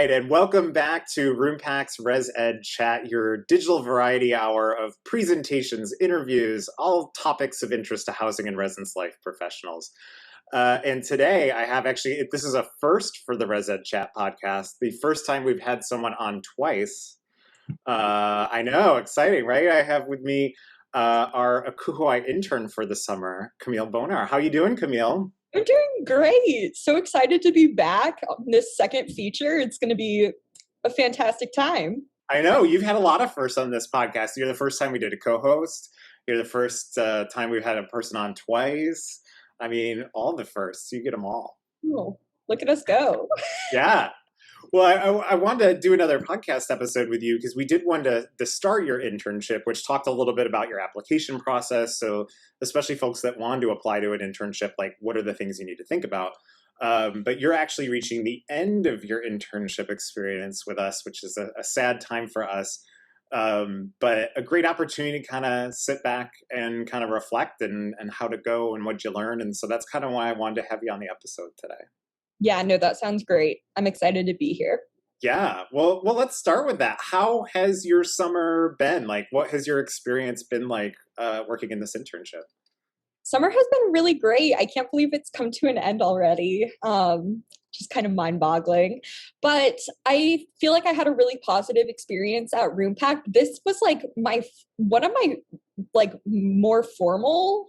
right, and welcome back to Roompact's ResEdChat, your digital variety hour of presentations, interviews, all topics of interest to housing and residence life professionals. And today I have this is a first for the ResEdChat podcast, the first time we've had someone on twice. I know, exciting, right? I have with me our ACUHO-I intern for the summer, Camille Bonar. How you doing, Camille? I'm doing great. So excited to be back on this second feature. It's going to be a fantastic time. I know, you've had a lot of firsts on this podcast. You're the first time we did a co-host. You're the first time we've had a person on twice. I mean, all the firsts. You get them all. Oh, look at us go. Yeah. Well, I wanted to do another podcast episode with you because we did one to start your internship, which talked a little bit about your application process. So especially folks that want to apply to an internship, like what are the things you need to think about? But you're actually reaching the end of your internship experience with us, which is a sad time for us. But a great opportunity to kind of sit back and kind of reflect and how to go and what you learn. And so that's kind of why I wanted to have you on the episode today. Yeah, no, that sounds great. I'm excited to be here. Yeah, well, let's start with that. How has your summer been? Like, what has your experience been like working in this internship? Summer has been really great. I can't believe it's come to an end already. Just kind of mind-boggling. But I feel like I had a really positive experience at Roompact. This was like one of my more formal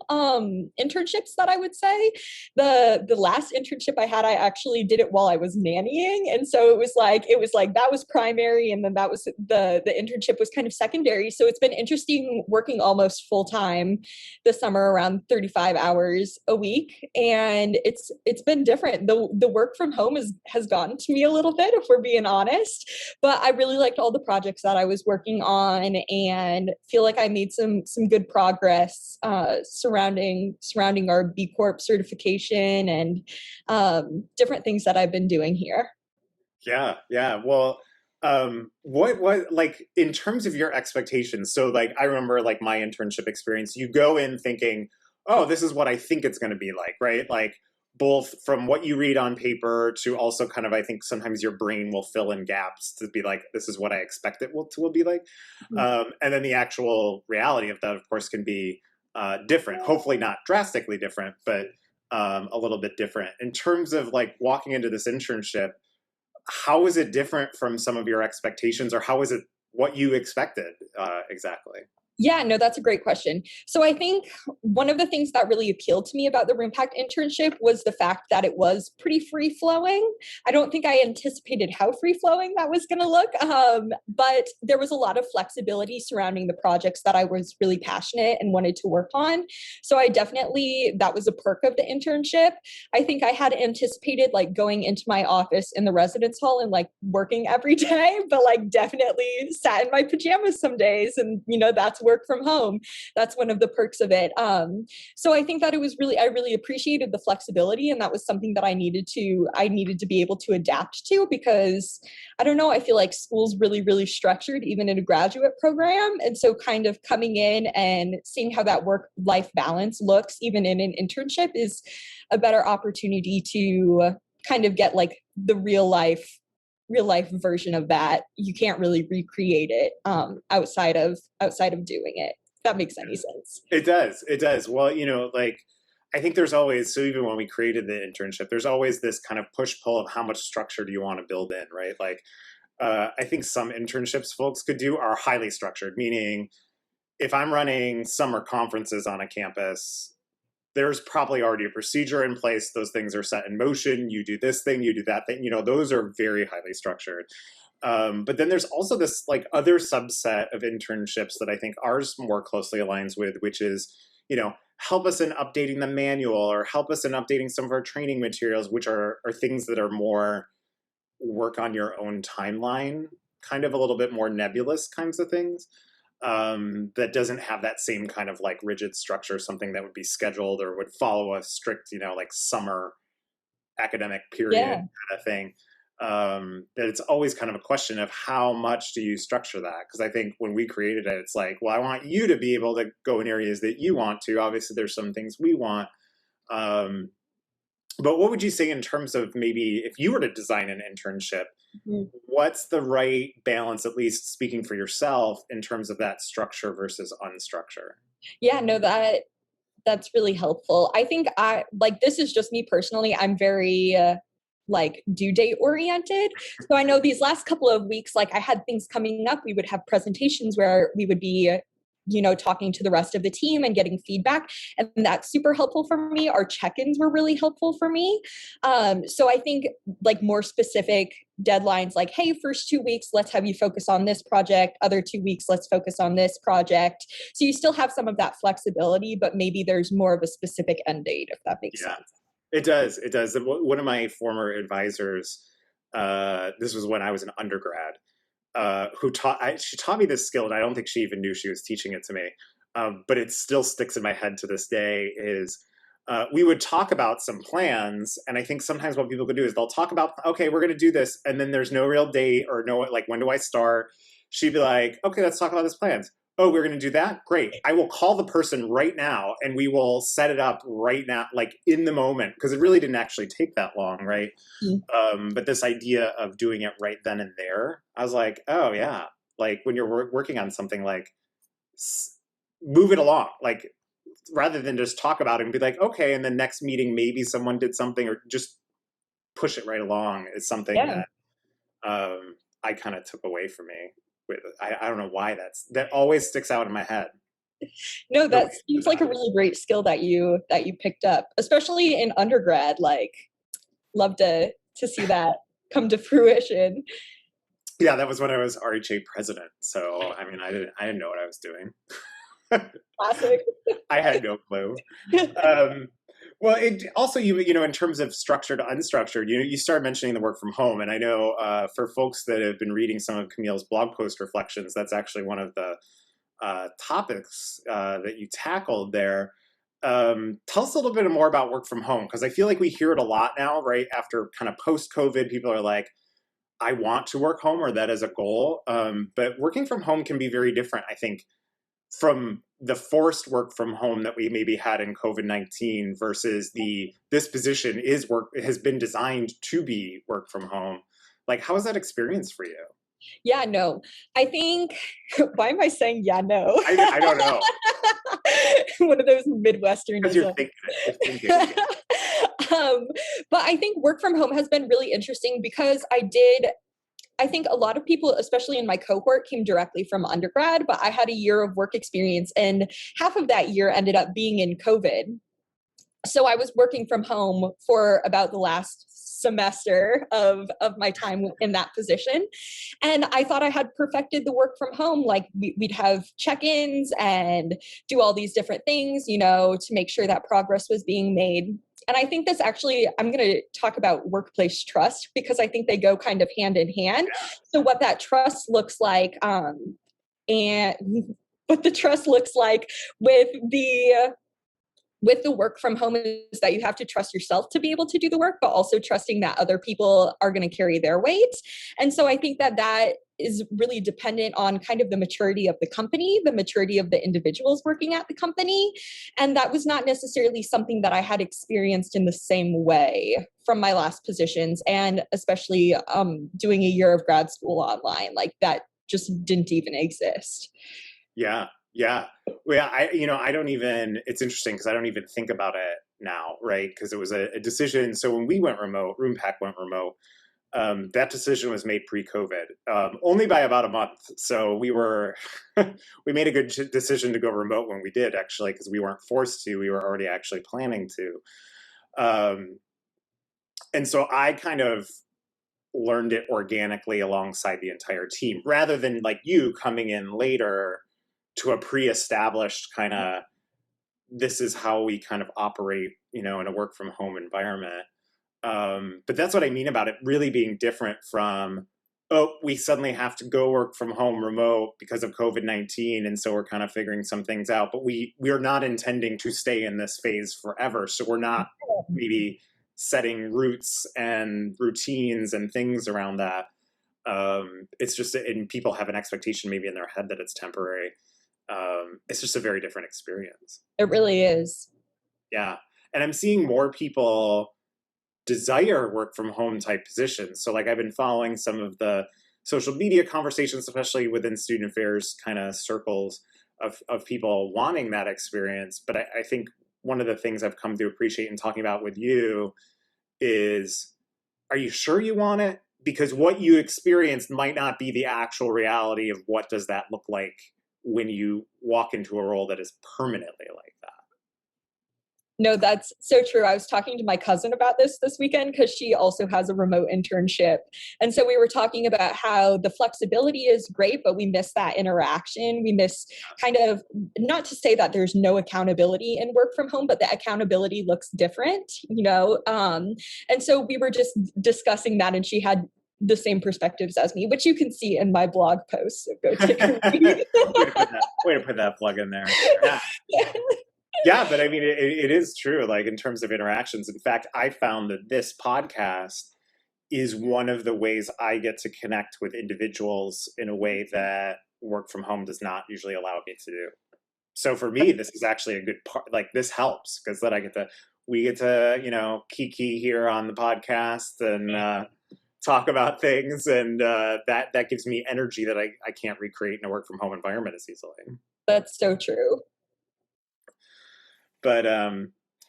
internships that I would say. The last internship I had, I actually did it while I was nannying, and so it was like that was primary, and then that was the internship was kind of secondary. So it's been interesting working almost full time this summer, around 35 hours a week, and it's been different. The work from home has gotten to me a little bit, if we're being honest, but I really liked all the projects that I was working on, and feel like I made some good progress surrounding our B Corp certification and different things that I've been doing here. Yeah. Well, what like in terms of your expectations? So like I remember like my internship experience. You go in thinking, oh, this is what I think it's going to be like, right? Like both from what you read on paper to also kind of, I think sometimes your brain will fill in gaps to be like, this is what I expect it will be like. Mm-hmm. And then the actual reality of that, of course, can be different, hopefully not drastically different, but a little bit different. In terms of like walking into this internship, how is it different from some of your expectations, or how is it what you expected exactly? Yeah, no, that's a great question. So I think one of the things that really appealed to me about the Roompact internship was the fact that it was pretty free-flowing. I don't think I anticipated how free-flowing that was going to look, but there was a lot of flexibility surrounding the projects that I was really passionate and wanted to work on. So that was a perk of the internship. I think I had anticipated like going into my office in the residence hall and like working every day, but like definitely sat in my pajamas some days, and that's work from home. That's one of the perks of it. So I think that I really appreciated the flexibility, and that was something that I needed to be able to adapt to, because I don't know, I feel like school's really, really structured, even in a graduate program. And so kind of coming in and seeing how that work-life balance looks, even in an internship, is a better opportunity to kind of get like the real life version of that. You can't really recreate it outside of doing it. If that makes any sense. It does. Well, like I think there's always, so even when we created the internship, there's always this kind of push-pull of how much structure do you want to build in, right? Like I think some internships folks could do are highly structured, meaning if I'm running summer conferences on a campus, there's probably already a procedure in place. Those things are set in motion. You do this thing, you do that thing. Those are very highly structured. But then there's also this like other subset of internships that I think ours more closely aligns with, which is, help us in updating the manual, or help us in updating some of our training materials, which are things that are more work on your own timeline, kind of a little bit more nebulous kinds of things. That doesn't have that same kind of like rigid structure, something that would be scheduled or would follow a strict, like summer academic period kind of thing. That it's always kind of a question of how much do you structure that? Because I think when we created it, it's like, well, I want you to be able to go in areas that you want to. Obviously, there's some things we want. But what would you say in terms of maybe if you were to design an internship, Mhm. what's the right balance, at least speaking for yourself, in terms of that structure versus unstructure? Yeah, no, that's really helpful. I think I like this is just me personally. I'm very like due date oriented. So I know these last couple of weeks, like I had things coming up. We would have presentations where we would be, talking to the rest of the team and getting feedback. And that's super helpful for me. Our check-ins were really helpful for me. So I think like more specific deadlines, like, hey, first 2 weeks, let's have you focus on this project. Other 2 weeks, let's focus on this project. So you still have some of that flexibility, but maybe there's more of a specific end date, if that makes Yeah, sense. it does. It does. One of my former advisors, this was when I was an undergrad, she taught me this skill, and I don't think she even knew she was teaching it to me. But it still sticks in my head to this day. Is we would talk about some plans, and I think sometimes what people could do is they'll talk about, okay, we're going to do this, and then there's no real date or no like when do I start. She'd be like, okay, let's talk about this plans. Oh, we're going to do that? Great. I will call the person right now and we will set it up right now, like in the moment, because it really didn't actually take that long, right? Mm. But this idea of doing it right then and there, I was like, oh yeah, like when you're working on something, like move it along, like rather than just talk about it and be like, okay, and the next meeting maybe someone did something, or just push it right along is something Yeah. that I kind of took away from me. I don't know why that always sticks out in my head. No, that Nobody seems does like a that. really great skill that you picked up, especially in undergrad. Like, love to see that come to fruition. Yeah, that was when I was RHA president. So I mean, I didn't know what I was doing. Classic. I had no clue. Um, well, it also in terms of structured to unstructured, you start mentioning the work from home, and I know for folks that have been reading some of Camille's blog post reflections, that's actually one of the topics that you tackled there. Tell us a little bit more about work from home, because I feel like we hear it a lot now, right? After kind of post COVID, people are like, I want to work home, or that is a goal. But working from home can be very different, I think, from the forced work from home that we maybe had in COVID-19 versus this position has been designed to be work from home. Like, how was that experience for you? Yeah, no. I think why am I saying yeah, no? I don't know, One of those because you're Midwesternisms. thinking it. You're thinking it. um, but I think work from home has been really interesting because I think a lot of people, especially in my cohort, came directly from undergrad, but I had a year of work experience, and half of that year ended up being in COVID. So I was working from home for about the last semester of my time in that position. And I thought I had perfected the work from home. Like we'd have check-ins and do all these different things, to make sure that progress was being made. And I think this actually, I'm going to talk about workplace trust because I think they go kind of hand in hand. So what that trust looks like, and what the trust looks like with the work from home is that you have to trust yourself to be able to do the work, but also trusting that other people are going to carry their weight. And so I think that is really dependent on kind of the maturity of the company, the maturity of the individuals working at the company. And that was not necessarily something that I had experienced in the same way from my last positions. And especially doing a year of grad school online, like that just didn't even exist. Yeah, yeah. Well, yeah, I don't even, it's interesting because I don't even think about it now, right? Because it was a decision. So when we went remote, Roompact went remote, that decision was made pre-COVID, only by about a month. So we made a good decision to go remote when we did, actually, because we weren't forced to. We were already actually planning to. And so I kind of learned it organically alongside the entire team, rather than like you coming in later to a pre-established kind of, this is how we kind of operate, in a work from home environment. But that's what I mean about it really being different from, oh, we suddenly have to go work from home remote because of COVID-19. And so we're kind of figuring some things out, but we're not intending to stay in this phase forever. So we're not maybe setting roots and routines and things around that. It's just, and people have an expectation maybe in their head that it's temporary. It's just a very different experience. It really is. Yeah. And I'm seeing more people desire work from home type positions. So like I've been following some of the social media conversations, especially within student affairs kind of circles of people wanting that experience. But I think one of the things I've come to appreciate in talking about with you is, are you sure you want it? Because what you experienced might not be the actual reality of what does that look like when you walk into a role that is permanently like that. No, that's so true. I was talking to my cousin about this weekend because she also has a remote internship. And so we were talking about how the flexibility is great, but we miss that interaction. We miss kind of, not to say that there's no accountability in work from home, but the accountability looks different, you know? And so we were just discussing that, and she had the same perspectives as me, which you can see in my blog post. So go take a read. Way to put that plug in there. Yeah. Yeah, but I mean, it is true, like in terms of interactions. In fact, I found that this podcast is one of the ways I get to connect with individuals in a way that work from home does not usually allow me to do. So for me, this is actually a good part. Like this helps because then we get to, you know, kiki here on the podcast and talk about things. And that gives me energy that I can't recreate in a work from home environment as easily. That's so true. But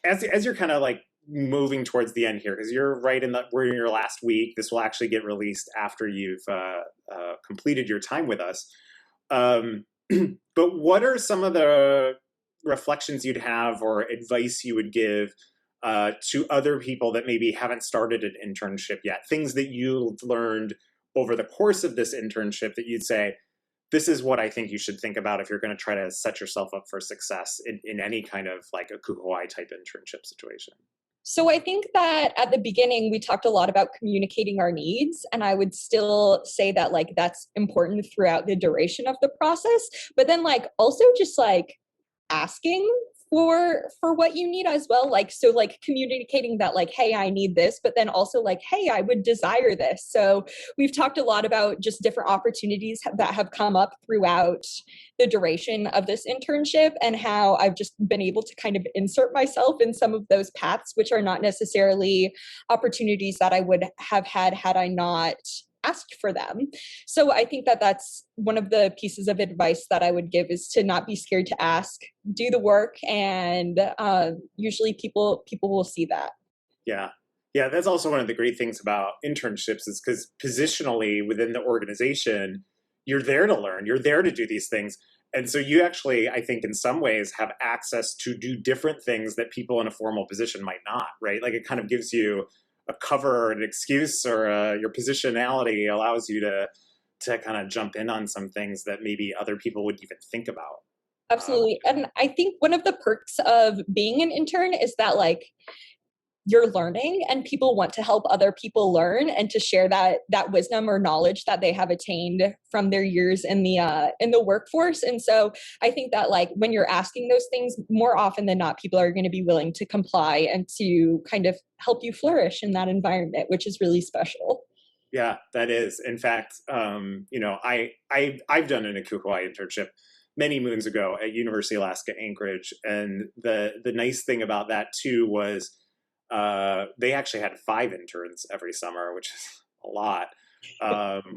as you're kind of like moving towards the end here, because we're in your last week. This will actually get released after you've completed your time with us. But what are some of the reflections you'd have or advice you would give to other people that maybe haven't started an internship yet? Things that you've learned over the course of this internship that you'd say, this is what I think you should think about if you're going to try to set yourself up for success in any kind of like ACUHO-I type internship situation. So I think that at the beginning, we talked a lot about communicating our needs. And I would still say that like that's important throughout the duration of the process. But then like also just like asking for what you need as well. Like, so like communicating that like, hey, I need this, but then also like, hey, I would desire this. So we've talked a lot about just different opportunities that have come up throughout the duration of this internship and how I've just been able to kind of insert myself in some of those paths, which are not necessarily opportunities that I would have had I not asked for them. So I think that that's one of the pieces of advice that I would give, is to not be scared to ask, do the work, and usually people will see that. Yeah. Yeah, that's also one of the great things about internships is because positionally within the organization, you're there to learn, you're there to do these things. And so you actually, I think in some ways, have access to do different things that people in a formal position might not, right? Like it kind of gives you a cover or an excuse, or your positionality allows you to kind of jump in on some things that maybe other people wouldn't even think about. Absolutely. And I think one of the perks of being an intern is that like you're learning and people want to help other people learn and to share that wisdom or knowledge that they have attained from their years in the workforce. And so I think that like when you're asking those things, more often than not, people are going to be willing to comply and to kind of help you flourish in that environment, which is really special. Yeah, that is. In fact, you know, I've done an ACUHO-I internship many moons ago at University of Alaska Anchorage, and the nice thing about that too was they actually had 5 interns every summer, which is a lot.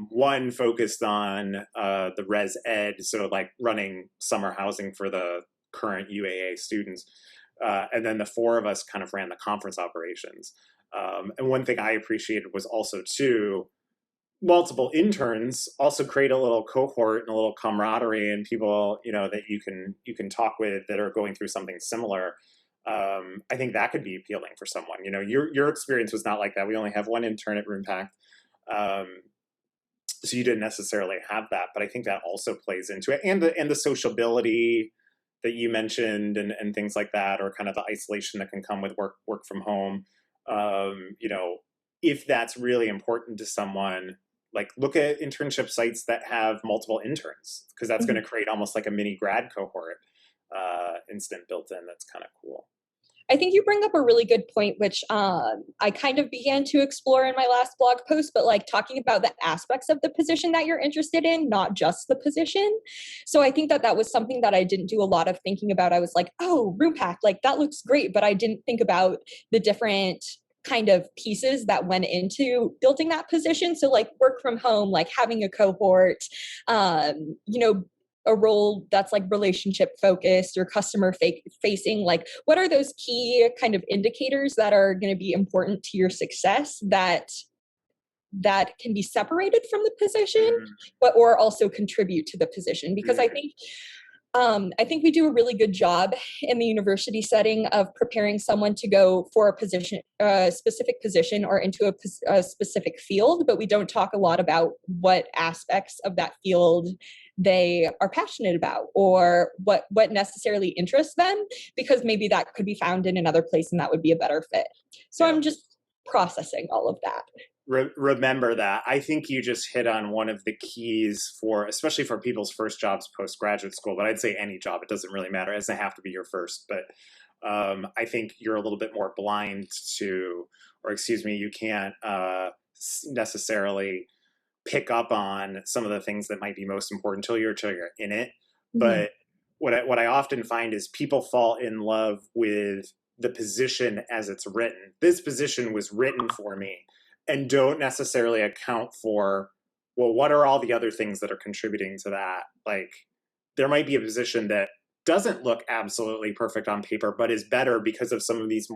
One focused on the ResEd, so like running summer housing for the current UAA students, and then the 4 of us kind of ran the conference operations. And one thing I appreciated was also too, multiple interns also create a little cohort and a little camaraderie and people, you know, that you can talk with that are going through something similar. I think that could be appealing for someone. You know, your experience was not like that. We only have 1 intern at Roompact, so you didn't necessarily have that. But I think that also plays into it, and the sociability that you mentioned, and things like that, or kind of the isolation that can come with work from home. You know, if that's really important to someone, like look at internship sites that have multiple interns, because that's going to create almost like a mini grad cohort instant built in. That's kind of cool. I think you bring up a really good point, which I kind of began to explore in my last blog post, but like talking about the aspects of the position that you're interested in, not just the position. So I think that was something that I didn't do a lot of thinking about. I was like, oh, Roompact, like that looks great, but I didn't think about the different kind of pieces that went into building that position. So like work from home, like having a cohort, you know, a role that's like relationship focused or customer facing, like what are those key kind of indicators that are going to be important to your success that can be separated from the position, but or also contribute to the position? Because I think we do a really good job in the university setting of preparing someone to go for a position, a specific position, or into a specific field, but we don't talk a lot about what aspects of that field they are passionate about, or what necessarily interests them, because maybe that could be found in another place and that would be a better fit. So I'm just processing all of that. Remember that. I think you just hit on one of the keys for, especially for people's first jobs post-graduate school, but I'd say any job, it doesn't really matter. It doesn't have to be your first, but I think you're a little bit more blind to, or excuse me, you can't necessarily pick up on some of the things that might be most important till you're in it. But what I often find is people fall in love with the position as it's written. This position was written for me, and don't necessarily account for, well, what are all the other things that are contributing to that? Like, there might be a position that doesn't look absolutely perfect on paper, but is better because of some of these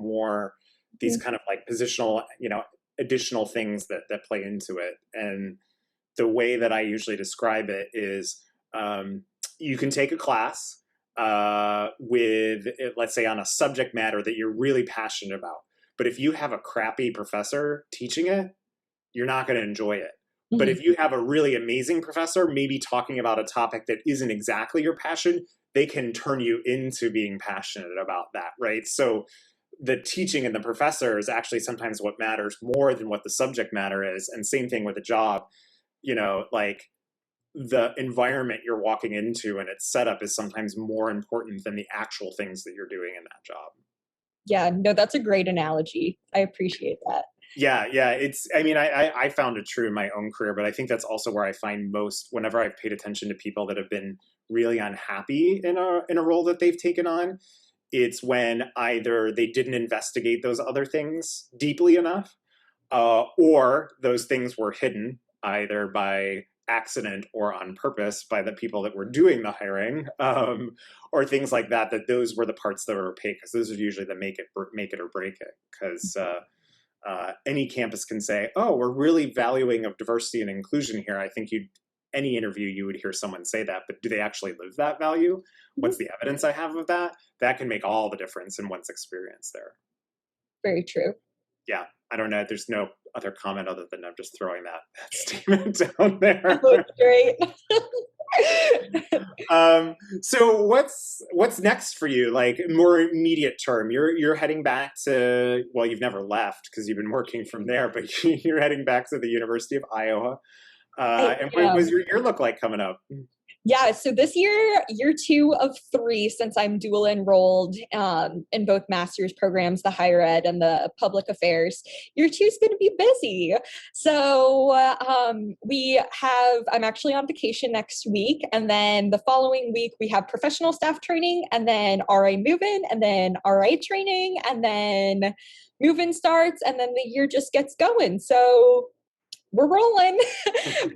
these kind of like positional, you know, additional things that play into it. And the way that I usually describe it is, you can take a class with, let's say, on a subject matter that you're really passionate about. But if you have a crappy professor teaching it, you're not going to enjoy it. But if you have a really amazing professor, maybe talking about a topic that isn't exactly your passion, they can turn you into being passionate about that, right? So the teaching and the professor is actually sometimes what matters more than what the subject matter is. And same thing with a job, you know, like the environment you're walking into and its setup is sometimes more important than the actual things that you're doing in that job. Yeah, no, that's a great analogy. I appreciate that. Yeah, it's, I mean, I found it true in my own career, but I think that's also where I find most, whenever I've paid attention to people that have been really unhappy in a role that they've taken on, it's when either they didn't investigate those other things deeply enough, or those things were hidden either by accident or on purpose by the people that were doing the hiring, or things like that, that those were the parts that were opaque, because those are usually the make it or break it. Because any campus can say, oh, we're really valuing of diversity and inclusion here. I think any interview you would hear someone say that, but do they actually live that value? What's the evidence I have of that? That can make all the difference in one's experience there. Very true. Yeah, I don't know. There's no other comment other than I'm just throwing that statement down there. Great. So what's next for you? Like more immediate term, you're heading back to, well, you've never left because you've been working from there, but you're heading back to the University of Iowa. And what does your year look like coming up? Yeah, so this year 2 of 3, since I'm dual enrolled in both master's programs, the higher ed and the public affairs, year 2 is going to be busy. So I'm actually on vacation next week. And then the following week, we have professional staff training, and then RA move-in, and then RA training, and then move-in starts, and then the year just gets going. So we're rolling.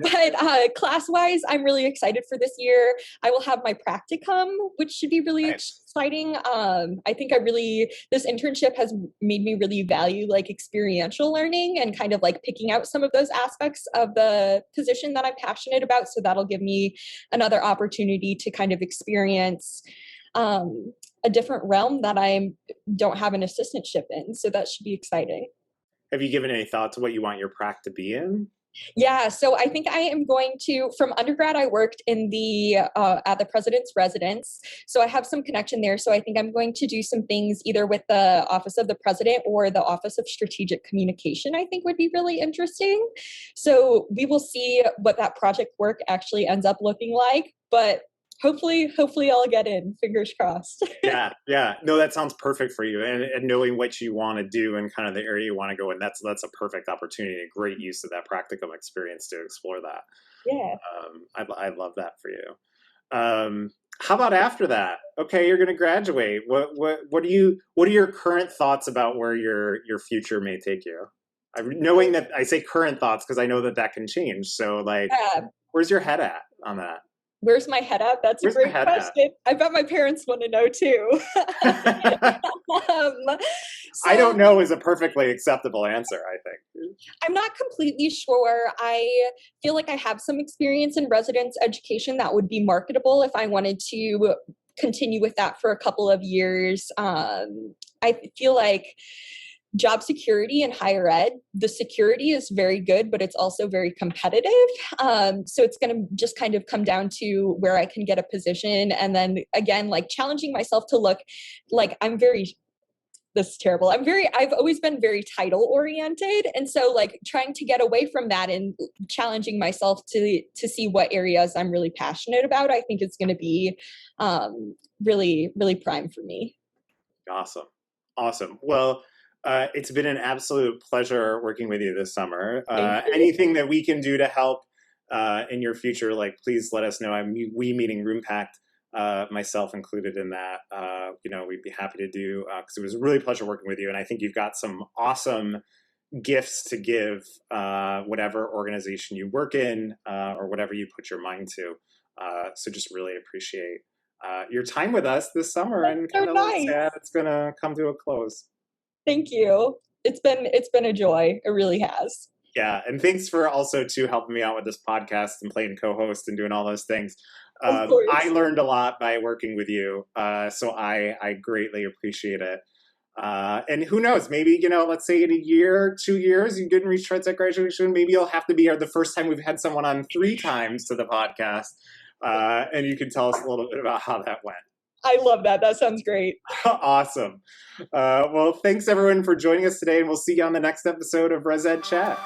But class-wise, I'm really excited for this year. I will have my practicum, which should be really exciting. I think this internship has made me really value like experiential learning and kind of like picking out some of those aspects of the position that I'm passionate about. So that'll give me another opportunity to kind of experience a different realm that I don't have an assistantship in. So that should be exciting. Have you given any thought to what you want your prac to be in? Yeah, so I think I am going to, from undergrad, I worked in the at the president's residence. So I have some connection there. So I think I'm going to do some things either with the Office of the President or the Office of Strategic Communication, I think would be really interesting. So we will see what that project work actually ends up looking like. But hopefully I'll get in, fingers crossed. Yeah. No, that sounds perfect for you. And knowing what you want to do and kind of the area you want to go in, that's a perfect opportunity, a great use of that practicum experience to explore that. Yeah. I love that for you. How about after that? Okay, you're going to graduate. What are your current thoughts about where your future may take you? Knowing that I say current thoughts because I know that that can change. So like, Yeah. where's your head at on that? Where's my head at? That's a Where's your great head at? question. I bet my parents want to know too. I don't So know is a perfectly acceptable answer, I think. I'm not completely sure. I feel like I have some experience in residence education that would be marketable if I wanted to continue with that for a couple of years. I feel like job security in higher ed, the security is very good, but it's also very competitive. So it's going to just kind of come down to where I can get a position. And then again, like challenging myself to look like this is terrible. I've always been very title oriented. And so like trying to get away from that and challenging myself to see what areas I'm really passionate about, I think it's going to be really, really prime for me. Awesome. Awesome. Well, it's been an absolute pleasure working with you this summer. Thank you. Anything that we can do to help in your future, like please let us know. We meeting Roompact, myself included in that. We'd be happy to do because it was a really pleasure working with you, and I think you've got some awesome gifts to give whatever organization you work in or whatever you put your mind to. So just really appreciate your time with us this summer, and So kind of nice. sad it's gonna come to a close. Thank you. It's been a joy. It really has. Yeah, and thanks for also too helping me out with this podcast and playing co-host and doing all those things. Of I course. learned a lot by working with you, so I greatly appreciate it. And who knows, maybe, let's say in a year, 2 years, you didn't reach ResEdChat graduation, maybe you'll have to be the first time we've had someone on 3 times to the podcast, and you can tell us a little bit about how that went. I love that. That sounds great. Awesome. Well, thanks everyone for joining us today, and we'll see you on the next episode of ResEdChat.